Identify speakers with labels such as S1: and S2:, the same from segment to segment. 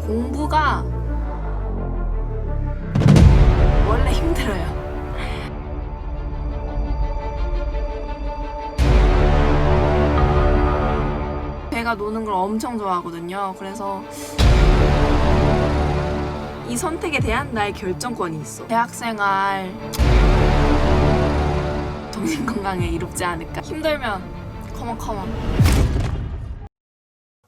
S1: 공부가 원래 힘들어요. 제가 노는 걸 엄청 좋아하거든요. 그래서 이 선택에 대한 나의 결정권이 있어. 대학생활 정신건강에 이롭지 않을까. 힘들면 컴온.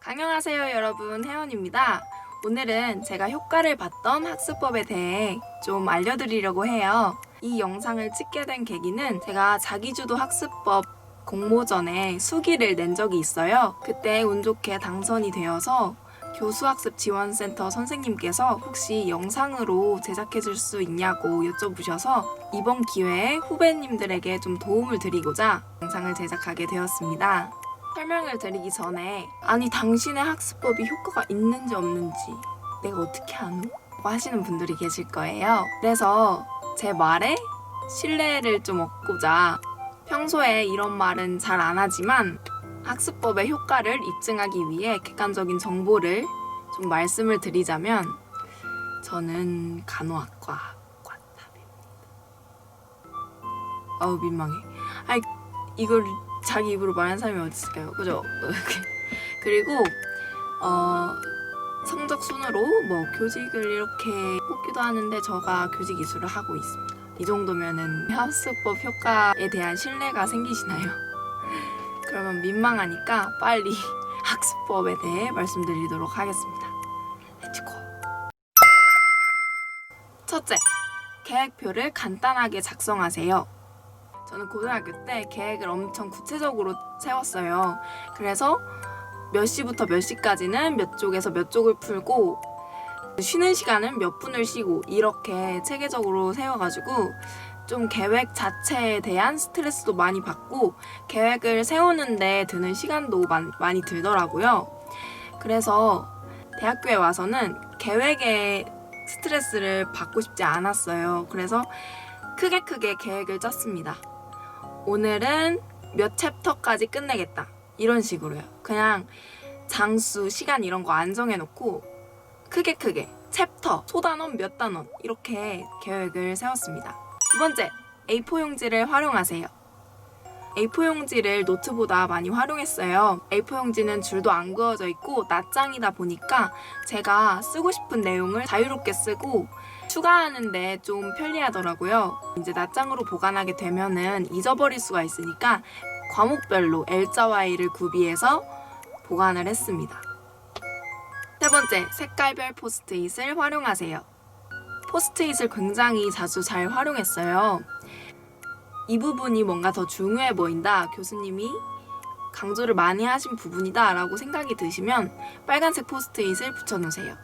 S1: 안녕하세요 여러분, 혜원입니다. 오늘은 제가 효과를 봤던 학습법에 대해 좀 알려드리려고 해요. 이 영상을 찍게 된 계기는 제가 자기주도 학습법 공모전에 수기를 낸 적이 있어요. 그때 운 좋게 당선이 되어서 교수학습지원센터 선생님께서 혹시 영상으로 제작해 줄 수 있냐고 여쭤보셔서 이번 기회에 후배님들에게 좀 도움을 드리고자 영상을 제작하게 되었습니다. 설명을 드리기 전에 아니 당신의 학습법이 효과가 있는지 없는지 내가 어떻게 아노? 하시는 분들이 계실 거예요. 그래서 제 말에 신뢰를 좀 얻고자 평소에 이런 말은 잘 안 하지만 학습법의 효과를 입증하기 위해 객관적인 정보를 좀 말씀을 드리자면 저는 간호학과 과탑입니다. 아우 민망해. 아니 이걸 자기 입으로 말하는 사람이 어디 있을까요? 그죠? 그리고 성적 순으로 뭐 교직을 이렇게 뽑기도 하는데 저가 교직 이수를 하고 있습니다. 이 정도면은 학습법 효과에 대한 신뢰가 생기시나요? 그러면 민망하니까 빨리 학습법에 대해 말씀드리도록 하겠습니다. 렛츠고! 첫째, 계획표를 간단하게 작성하세요. 저는 고등학교 때 계획을 엄청 구체적으로 세웠어요. 그래서 몇 시부터 몇 시까지는 몇 쪽에서 몇 쪽을 풀고 쉬는 시간은 몇 분을 쉬고 이렇게 체계적으로 세워가지고 좀 계획 자체에 대한 스트레스도 많이 받고 계획을 세우는데 드는 시간도 많이 들더라고요. 그래서 대학교에 와서는 계획에 스트레스를 받고 싶지 않았어요. 그래서 크게 계획을 짰습니다. 오늘은 몇 챕터까지 끝내겠다. 이런 식으로요. 그냥 장수, 시간 이런 거 안 정해놓고 크게 챕터, 소단원, 몇 단원 이렇게 계획을 세웠습니다. 두 번째, A4 용지를 활용하세요. A4 용지를 노트보다 많이 활용했어요. A4 용지는 줄도 안 그어져 있고 낱장이다 보니까 제가 쓰고 싶은 내용을 자유롭게 쓰고 추가하는데 좀 편리하더라고요. 이제 낱장으로 보관하게 되면은 잊어버릴 수가 있으니까 과목별로 L자와 A를 구비해서 보관을 했습니다. 세 번째, 색깔별 포스트잇을 활용하세요. 포스트잇을 굉장히 자주 잘 활용했어요. 이 부분이 뭔가 더 중요해 보인다, 교수님이 강조를 많이 하신 부분이다 라고 생각이 드시면 빨간색 포스트잇을 붙여놓으세요.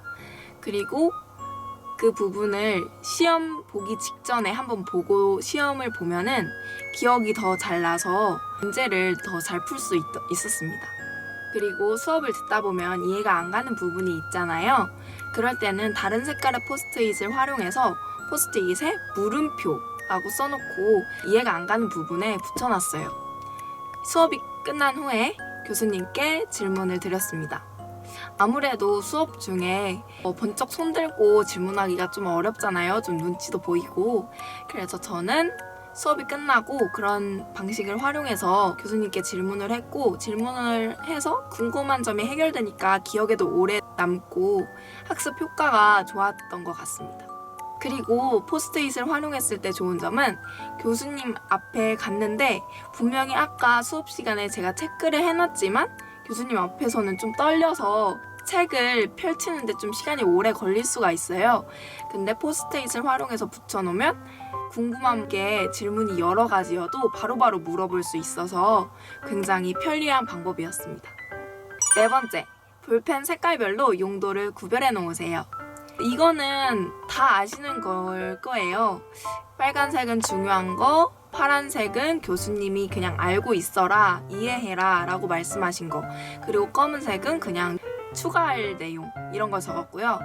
S1: 그리고 그 부분을 시험 보기 직전에 한번 보고 시험을 보면은 기억이 더 잘 나서 문제를 더 잘 풀 수 있었습니다. 그리고 수업을 듣다 보면 이해가 안 가는 부분이 있잖아요. 그럴 때는 다른 색깔의 포스트잇을 활용해서 포스트잇에 물음표라고 써놓고 이해가 안 가는 부분에 붙여놨어요. 수업이 끝난 후에 교수님께 질문을 드렸습니다. 아무래도 수업 중에 번쩍 손들고 질문하기가 좀 어렵잖아요. 좀 눈치도 보이고. 그래서 저는 수업이 끝나고 그런 방식을 활용해서 교수님께 질문을 했고, 질문을 해서 궁금한 점이 해결되니까 기억에도 오래 남고 학습 효과가 좋았던 것 같습니다. 그리고 포스트잇을 활용했을 때 좋은 점은 교수님 앞에 갔는데 분명히 아까 수업 시간에 제가 체크를 해놨지만 교수님 앞에서는 좀 떨려서 책을 펼치는데 좀 시간이 오래 걸릴 수가 있어요. 근데 포스트잇을 활용해서 붙여놓으면 궁금한 게 질문이 여러 가지여도 바로바로 물어볼 수 있어서 굉장히 편리한 방법이었습니다. 네 번째, 볼펜 색깔별로 용도를 구별해 놓으세요. 이거는 다 아시는 걸 거예요. 빨간색은 중요한 거, 파란색은 교수님이 그냥 알고 있어라, 이해해라 라고 말씀하신 거, 그리고 검은색은 그냥 추가할 내용 이런 걸 적었고요.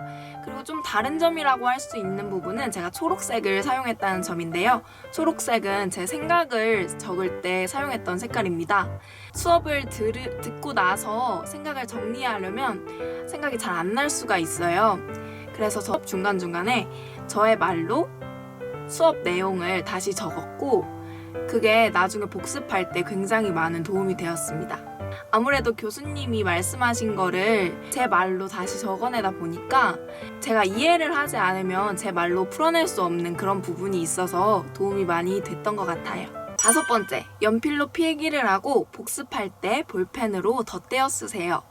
S1: 그리고 좀 다른 점이라고 할 수 있는 부분은 제가 초록색을 사용했다는 점인데요. 초록색은 제 생각을 적을 때 사용했던 색깔입니다. 수업을 듣고 나서 생각을 정리하려면 생각이 잘 안 날 수가 있어요. 그래서 수업 중간중간에 저의 말로 수업 내용을 다시 적었고 그게 나중에 복습할 때 굉장히 많은 도움이 되었습니다. 아무래도 교수님이 말씀하신 거를 제 말로 다시 적어내다 보니까 제가 이해를 하지 않으면 제 말로 풀어낼 수 없는 그런 부분이 있어서 도움이 많이 됐던 것 같아요. 5번째, 연필로 필기를 하고 복습할 때 볼펜으로 덧대어 쓰세요.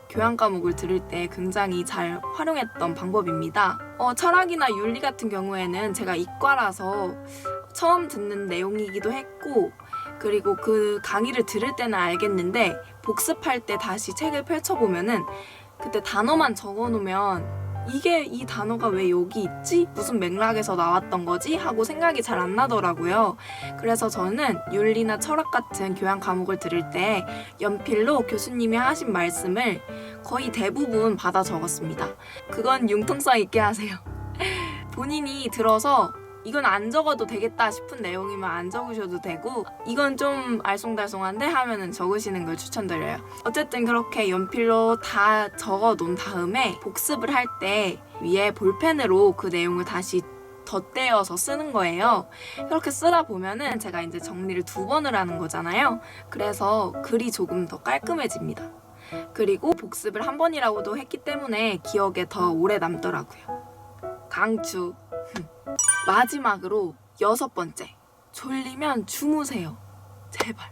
S1: 교양 과목을 들을 때 굉장히 잘 활용했던 방법입니다. 철학이나 윤리 같은 경우에는 제가 이과라서 처음 듣는 내용이기도 했고 그리고 그 강의를 들을 때는 알겠는데 복습할 때 다시 책을 펼쳐보면은 그때 단어만 적어놓으면 이게 이 단어가 왜 여기 있지? 무슨 맥락에서 나왔던 거지? 하고 생각이 잘 안 나더라고요. 그래서 저는 윤리나 철학 같은 교양 과목을 들을 때 연필로 교수님이 하신 말씀을 거의 대부분 받아 적었습니다. 그건 융통성 있게 하세요. 본인이 들어서 이건 안 적어도 되겠다 싶은 내용이면 안 적으셔도 되고 이건 좀 알쏭달쏭한데 하면은 적으시는 걸 추천드려요. 어쨌든 그렇게 연필로 다 적어 놓은 다음에 복습을 할 때 위에 볼펜으로 그 내용을 다시 덧대어서 쓰는 거예요. 이렇게 쓰다 보면은 제가 이제 정리를 2번을 하는 거잖아요. 그래서 글이 조금 더 깔끔해집니다. 그리고 복습을 1번이라고도 했기 때문에 기억에 더 오래 남더라고요. 강추. 마지막으로 6번째, 졸리면 주무세요. 제발.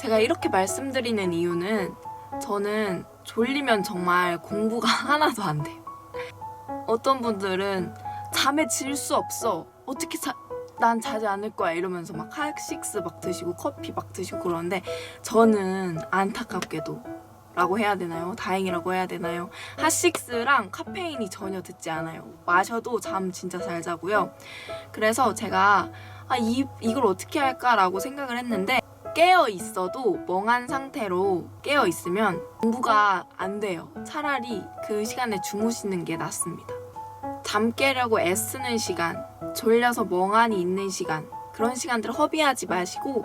S1: 제가 이렇게 말씀드리는 이유는 저는 졸리면 정말 공부가 하나도 안 돼요. 어떤 분들은 잠에 질 수 없어. 어떻게 난 자지 않을 거야 이러면서 막 핫식스 막 드시고 커피 막 드시고 그러는데 저는 안타깝게도 라고 해야 되나요? 다행이라고 해야 되나요? 핫식스랑 카페인이 전혀 듣지 않아요. 마셔도 잠 진짜 잘 자고요. 그래서 제가 이걸 어떻게 할까라고 생각을 했는데 깨어 있어도 멍한 상태로 깨어 있으면 공부가 안 돼요. 차라리 그 시간에 주무시는 게 낫습니다. 잠 깨려고 애쓰는 시간, 졸려서 멍하니 있는 시간 그런 시간들을 허비하지 마시고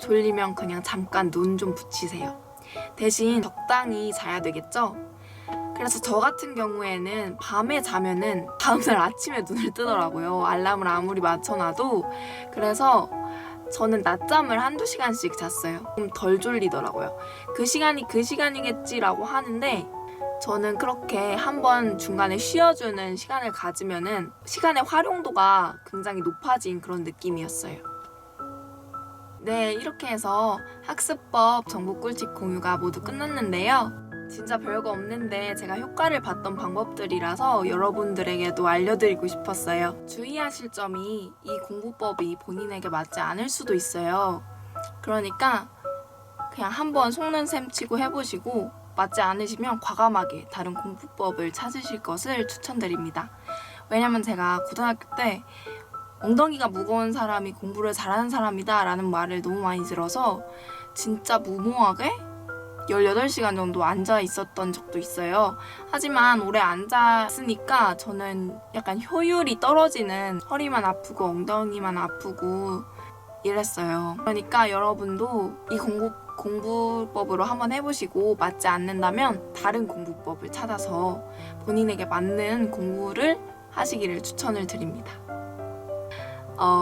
S1: 졸리면 그냥 잠깐 눈 좀 붙이세요. 대신 적당히 자야 되겠죠? 그래서 저 같은 경우에는 밤에 자면은 다음날 아침에 눈을 뜨더라고요. 알람을 아무리 맞춰놔도. 그래서 저는 낮잠을 1~2시간씩 잤어요. 좀 덜 졸리더라고요. 그 시간이 그 시간이겠지라고 하는데 저는 그렇게 한번 중간에 쉬어주는 시간을 가지면은 시간의 활용도가 굉장히 높아진 그런 느낌이었어요. 네, 이렇게 해서 학습법 정보 꿀팁 공유가 모두 끝났는데요. 진짜 별거 없는데 제가 효과를 봤던 방법들이라서 여러분들에게도 알려드리고 싶었어요. 주의하실 점이 이 공부법이 본인에게 맞지 않을 수도 있어요. 그러니까 그냥 한번 속는 셈 치고 해보시고 맞지 않으시면 과감하게 다른 공부법을 찾으실 것을 추천드립니다. 왜냐면 제가 고등학교 때 엉덩이가 무거운 사람이 공부를 잘하는 사람이다 라는 말을 너무 많이 들어서 진짜 무모하게 18시간 정도 앉아 있었던 적도 있어요. 하지만 오래 앉았으니까 저는 약간 효율이 떨어지는 허리만 아프고 엉덩이만 아프고 이랬어요. 그러니까 여러분도 이 공부법으로 한번 해보시고 맞지 않는다면 다른 공부법을 찾아서 본인에게 맞는 공부를 하시기를 추천을 드립니다.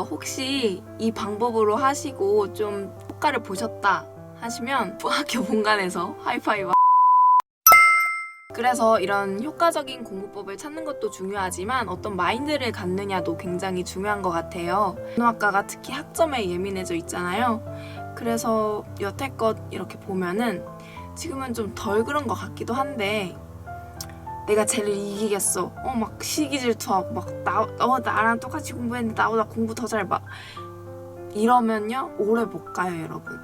S1: 혹시 이 방법으로 하시고 좀 효과를 보셨다 하시면 학교 본관에서 하이파이브. 그래서 이런 효과적인 공부법을 찾는 것도 중요하지만 어떤 마인드를 갖느냐도 굉장히 중요한 것 같아요. 고등학과가 특히 학점에 예민해져 있잖아요. 그래서 여태껏 이렇게 보면은 지금은 좀 덜 그런 것 같기도 한데 내가 쟤를 이기겠어. 막 시기 질투하고 막 나랑 똑같이 공부했는데 나보다 공부 더 잘 봐. 이러면요 오래 못 가요, 여러분.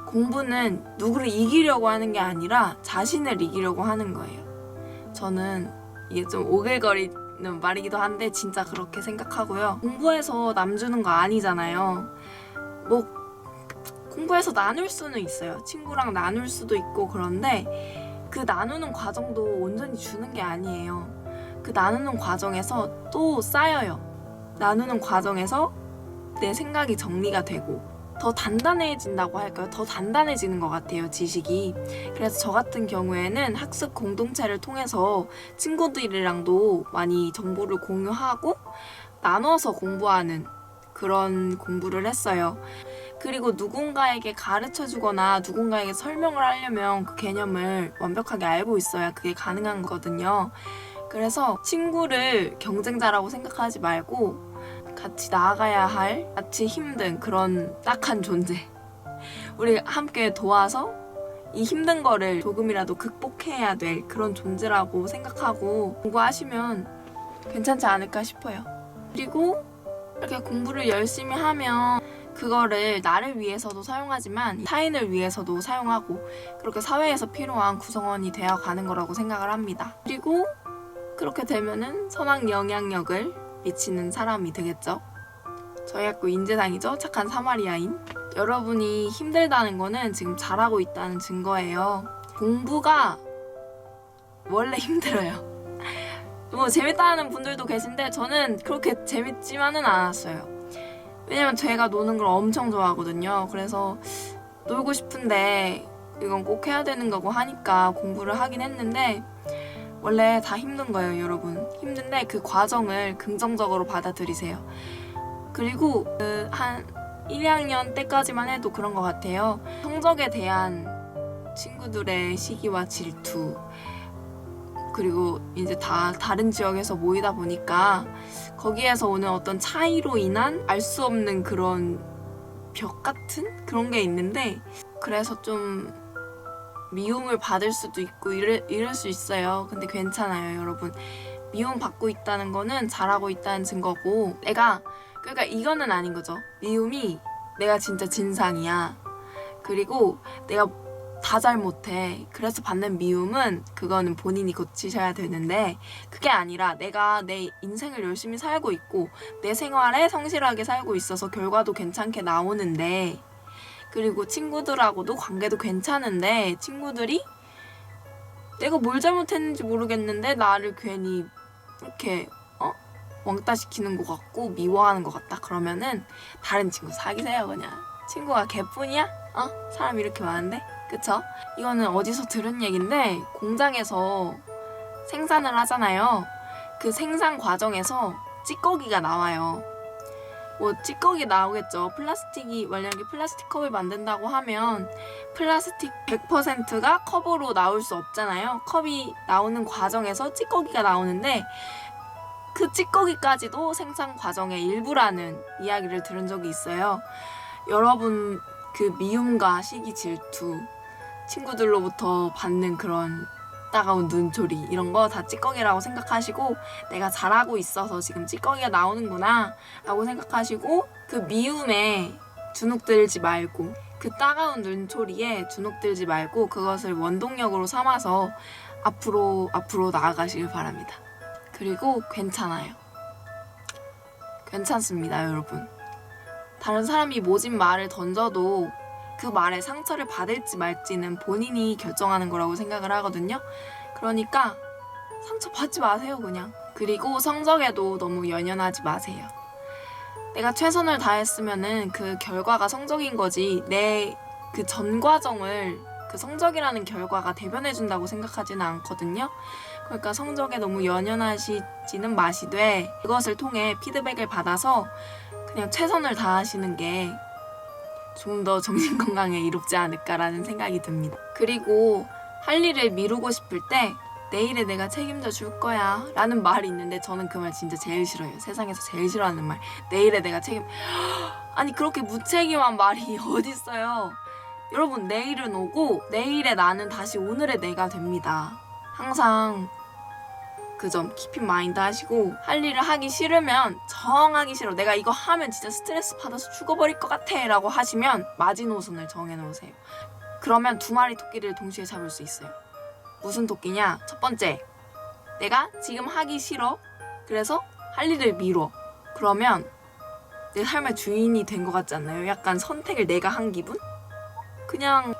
S1: 공부는 누구를 이기려고 하는 게 아니라 자신을 이기려고 하는 거예요. 저는 이게 좀 오글거리는 말이기도 한데 진짜 그렇게 생각하고요. 공부해서 남 주는 거 아니잖아요. 공부해서 나눌 수는 있어요. 친구랑 나눌 수도 있고 그런데 그 나누는 과정도 온전히 주는 게 아니에요. 그 나누는 과정에서 또 쌓여요. 나누는 과정에서 내 생각이 정리가 되고 더 단단해진다고 할까요? 더 단단해지는 것 같아요, 지식이. 그래서 저 같은 경우에는 학습 공동체를 통해서 친구들이랑도 많이 정보를 공유하고 나눠서 공부하는 그런 공부를 했어요. 그리고 누군가에게 가르쳐 주거나 누군가에게 설명을 하려면 그 개념을 완벽하게 알고 있어야 그게 가능한 거거든요. 그래서 친구를 경쟁자라고 생각하지 말고 같이 나아가야 할, 같이 힘든 그런 딱한 존재. 우리 함께 도와서 이 힘든 거를 조금이라도 극복해야 될 그런 존재라고 생각하고 공부하시면 괜찮지 않을까 싶어요. 그리고 이렇게 공부를 열심히 하면 그거를 나를 위해서도 사용하지만 타인을 위해서도 사용하고 그렇게 사회에서 필요한 구성원이 되어 가는 거라고 생각을 합니다. 그리고 그렇게 되면은 선한 영향력을 미치는 사람이 되겠죠. 저희 학교 인재상이죠. 착한 사마리아인. 여러분이 힘들다는 거는 지금 잘하고 있다는 증거예요. 공부가 원래 힘들어요. 뭐 재밌다는 분들도 계신데 저는 그렇게 재밌지만은 않았어요. 왜냐면 제가 노는 걸 엄청 좋아하거든요. 그래서 놀고 싶은데 이건 꼭 해야 되는 거고 하니까 공부를 하긴 했는데 원래 다 힘든 거예요, 여러분. 힘든데 그 과정을 긍정적으로 받아들이세요. 그리고 한 1, 2학년 때까지만 해도 그런 것 같아요. 성적에 대한 친구들의 시기와 질투, 그리고 이제 다 다른 지역에서 모이다 보니까 거기에서 오는 어떤 차이로 인한 알 수 없는 그런 벽 같은 그런 게 있는데 그래서 좀 미움을 받을 수도 있고 이럴 수 있어요. 근데 괜찮아요, 여러분. 미움 받고 있다는 거는 잘하고 있다는 증거고 그러니까 이거는 아닌 거죠. 미움이 내가 진짜 진상이야. 그리고 내가 다 잘못해. 그래서 받는 미움은 그거는 본인이 고치셔야 되는데 그게 아니라 내가 내 인생을 열심히 살고 있고 내 생활에 성실하게 살고 있어서 결과도 괜찮게 나오는데 그리고 친구들하고도 관계도 괜찮은데 친구들이 내가 뭘 잘못했는지 모르겠는데 나를 괜히 이렇게 왕따 시키는 것 같고 미워하는 것 같다. 그러면은 다른 친구 사귀세요. 그냥 친구가 개뿐이야? 사람 이렇게 많은데? 그쵸? 이거는 어디서 들은 얘긴데 공장에서 생산을 하잖아요. 그 생산 과정에서 찌꺼기가 나와요. 뭐 찌꺼기 나오겠죠. 만약에 플라스틱 컵을 만든다고 하면 플라스틱 100%가 컵으로 나올 수 없잖아요. 컵이 나오는 과정에서 찌꺼기가 나오는데 그 찌꺼기까지도 생산 과정의 일부라는 이야기를 들은 적이 있어요. 여러분 그 미움과 시기 질투 친구들로부터 받는 그런 따가운 눈초리 이런 거 다 찌꺼기라고 생각하시고 내가 잘하고 있어서 지금 찌꺼기가 나오는구나 라고 생각하시고 그 미움에 주눅들지 말고 그 따가운 눈초리에 주눅들지 말고 그것을 원동력으로 삼아서 앞으로 나아가시길 바랍니다. 그리고 괜찮아요. 괜찮습니다, 여러분. 다른 사람이 모진 말을 던져도 그 말에 상처를 받을지 말지는 본인이 결정하는 거라고 생각을 하거든요. 그러니까 상처 받지 마세요, 그냥. 그리고 성적에도 너무 연연하지 마세요. 내가 최선을 다했으면은 그 결과가 성적인 거지 내 그 전 과정을 그 성적이라는 결과가 대변해준다고 생각하지는 않거든요. 그러니까 성적에 너무 연연하시지는 마시되 그것을 통해 피드백을 받아서 그냥 최선을 다하시는 게 좀 더 정신건강에 이롭지 않을까라는 생각이 듭니다. 그리고 할 일을 미루고 싶을 때 내일에 내가 책임져 줄 거야 라는 말이 있는데 저는 그 말 진짜 제일 싫어요. 세상에서 제일 싫어하는 말. 내일에 내가 아니 그렇게 무책임한 말이 어딨어요. 여러분 내일은 오고 내일의 나는 다시 오늘의 내가 됩니다. 항상 그 점 keep in mind 하시고 할 일을 하기 싫으면 정하기 싫어. 내가 이거 하면 진짜 스트레스 받아서 죽어버릴 것 같아 라고 하시면 마지노선을 정해놓으세요. 그러면 두 마리 토끼를 동시에 잡을 수 있어요. 무슨 토끼냐? 첫 번째, 내가 지금 하기 싫어. 그래서 할 일을 미뤄. 그러면 내 삶의 주인이 된 것 같지 않나요? 약간 선택을 내가 한 기분? 그냥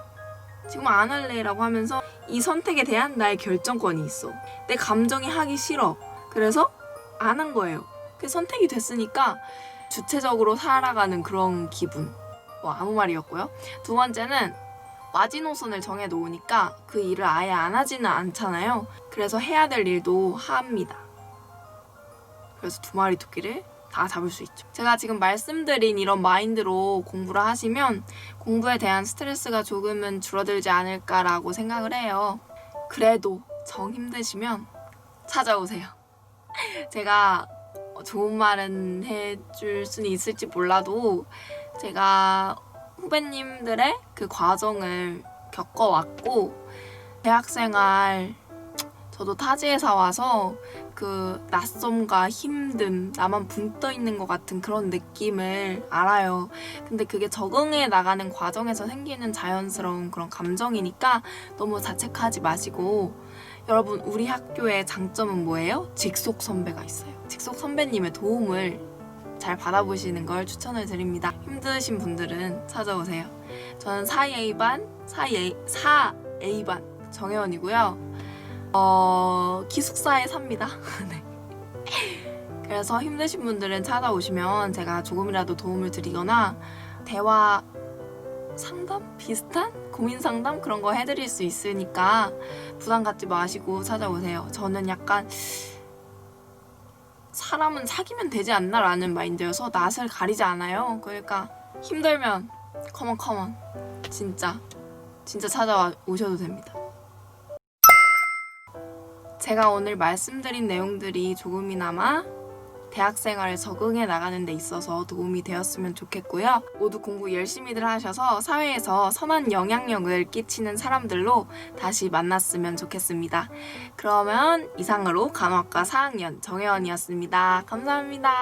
S1: 지금 안 할래라고 하면서 이 선택에 대한 나의 결정권이 있어. 내 감정이 하기 싫어. 그래서 안 한 거예요. 그 선택이 됐으니까 주체적으로 살아가는 그런 기분. 뭐 아무 말이었고요. 두 번째는 마지노선을 정해놓으니까 그 일을 아예 안 하지는 않잖아요. 그래서 해야 될 일도 합니다. 그래서 두 마리 토끼를 다 잡을 수 있죠. 제가 지금 말씀드린 이런 마인드로 공부를 하시면 공부에 대한 스트레스가 조금은 줄어들지 않을까라고 생각을 해요. 그래도 정 힘드시면 찾아오세요. 제가 좋은 말은 해줄 수는 있을지 몰라도 제가 후배님들의 그 과정을 겪어왔고 대학생활 저도 타지에서 와서 그 낯섦과 힘듦, 나만 붕 떠 있는 것 같은 그런 느낌을 알아요. 근데 그게 적응해 나가는 과정에서 생기는 자연스러운 그런 감정이니까 너무 자책하지 마시고 여러분 우리 학교의 장점은 뭐예요? 직속 선배가 있어요. 직속 선배님의 도움을 잘 받아보시는 걸 추천을 드립니다. 힘드신 분들은 찾아오세요. 저는 4A반 정혜원이고요. 기숙사에 삽니다. 네. 그래서 힘드신 분들은 찾아오시면 제가 조금이라도 도움을 드리거나 대화 상담? 비슷한? 고민 상담? 그런 거 해드릴 수 있으니까 부담 갖지 마시고 찾아오세요. 저는 약간 사람은 사귀면 되지 않나 라는 마인드여서 낯을 가리지 않아요. 그러니까 힘들면 컴온 진짜 찾아와 오셔도 됩니다. 제가 오늘 말씀드린 내용들이 조금이나마 대학생활에 적응해 나가는 데 있어서 도움이 되었으면 좋겠고요. 모두 공부 열심히들 하셔서 사회에서 선한 영향력을 끼치는 사람들로 다시 만났으면 좋겠습니다. 그러면 이상으로 간호학과 4학년 정혜원이었습니다. 감사합니다.